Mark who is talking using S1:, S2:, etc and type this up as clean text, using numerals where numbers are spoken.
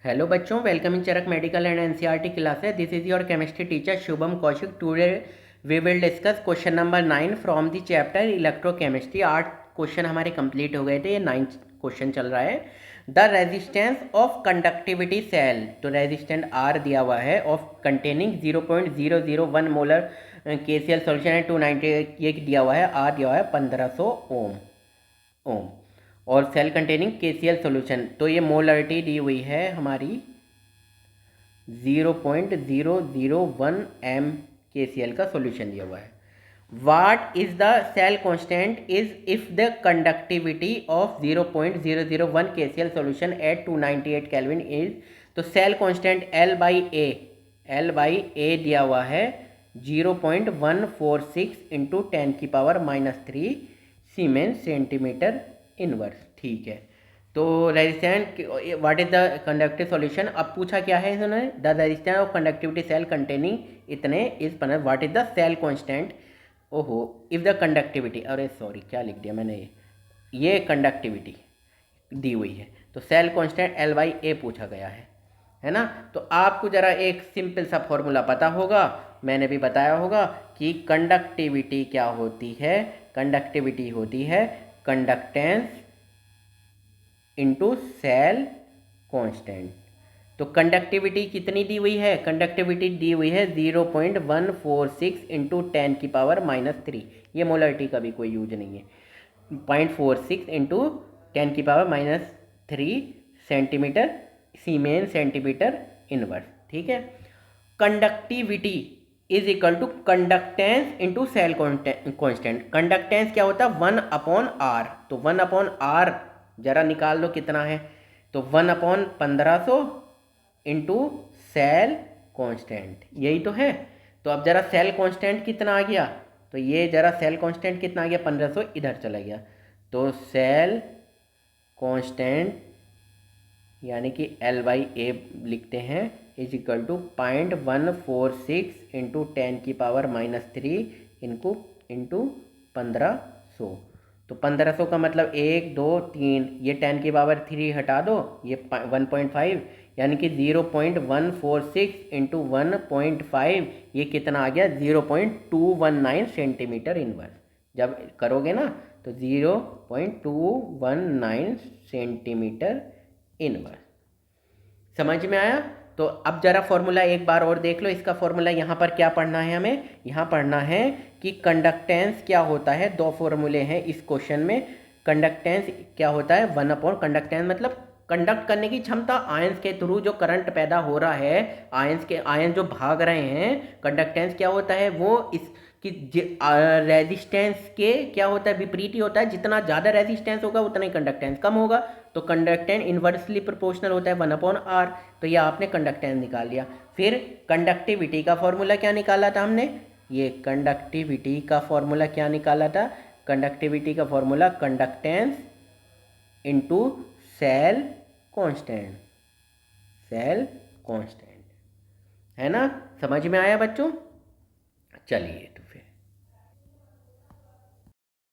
S1: Hello बच्चों, welcome in Charak medical and NCERT classes. This is your chemistry teacher Shubham Kaushik. Today we will discuss question number 9 from the chapter electrochemistry. 8 question हमारे complete हो गए थे, ये 9 question चल रहा है। The resistance of conductivity cell, तो रेजिस्टेंट आर दिया हुआ है, of containing 0.001 molar KCl solution है 290, ये दिया हुआ है, आर दिया हुआ है 1500 ओम और सेल कंटेनिंग केसीएल सॉल्यूशन, तो ये मोलरिटी दी हुई है हमारी 0.001 एम KCl का सॉल्यूशन दिया हुआ है। What is the cell constant is if the conductivity of 0.001 KCl solution at 298 Kelvin is, तो cell constant L by A दिया हुआ है 0.146 इंटू 10⁻³ सीमेंस सेंटीमीटर इनवर्स। ठीक है, तो resistant what is the conductive solution. अब पूछा क्या है इन्होंने, the resistance of conductivity cell containing इतने is what is the cell constant. ओहो, इफ द कंडक्टिविटी, अरे सॉरी क्या लिख दिया मैंने, ये कंडक्टिविटी दी हुई है, तो सेल कांस्टेंट L/A पूछा गया है ना। तो आपको ज़रा एक सिंपल सा फॉर्मूला पता होगा, मैंने भी बताया होगा कि कंडक्टिविटी क्या होती है। कंडक्टिविटी होती है कंडक्टेंस इंटू सेल कांस्टेंट। तो कंडक्टिविटी कितनी दी हुई है, कंडक्टिविटी दी हुई है 0.146 इंटू 10⁻³ ये मोलरिटी का भी कोई यूज नहीं है। 0.46 into 10⁻³ centimetre siemens centimetre inverse. ठीक है, conductivity is equal to conductance into cell constant. Conductance क्या होता है 1/r, तो 1/r जरा निकाल लो कितना है, तो 1/1500 इंटू सेल कांस्टेंट, यही तो है। तो अब जरा सेल कांस्टेंट कितना आ गया, तो ये जरा सेल कांस्टेंट कितना आ गया 1500 इधर चला गया, तो सेल कांस्टेंट यानी कि L/A लिखते हैं is equal to 0.146 into 10⁻³ into 1500। तो 1500 का मतलब 1 2 3, ये 10⁻³ हटा दो, ये 1.5 यानी कि 0.146 इंटू 1.5 ये कितना आ गया 0.219 सेंटीमीटर इनवर्स। जब करोगे ना तो 0.219 सेंटीमीटर इनवर्स। समझ में आया। तो अब जरा फॉर्मूला एक बार और देख लो, इसका फॉर्मूला यहाँ पर क्या पढ़ना है, हमें यहाँ पढ़ना है कि कंडक्टेंस क्या होता है। दो फॉर्मूले हैं इस क्वेश्चन में। कंडक्टेंस क्या होता है 1/, कंडक्टेंस मतलब कंडक्ट करने की क्षमता, आयंस के थ्रू जो करंट पैदा हो रहा है, आयंस जो भाग रहे हैं, कंडक्टेंस क्या होता है वो कि रेजिस्टेंस के क्या होता है विपरीत ही होता है। जितना ज़्यादा रेजिस्टेंस होगा उतना ही कंडक्टेंस कम होगा, तो कंडक्टेंस इन्वर्सली प्रोपोर्शनल होता है 1/r। तो ये आपने कंडक्टेंस निकाल लिया। फिर कंडक्टिविटी का फॉर्मूला क्या निकाला था हमने, ये कंडक्टिविटी का फॉर्मूला क्या निकाला था, कंडक्टिविटी का formula conductance into cell constant, cell constant, है ना। समझ में आया बच्चों। चलिए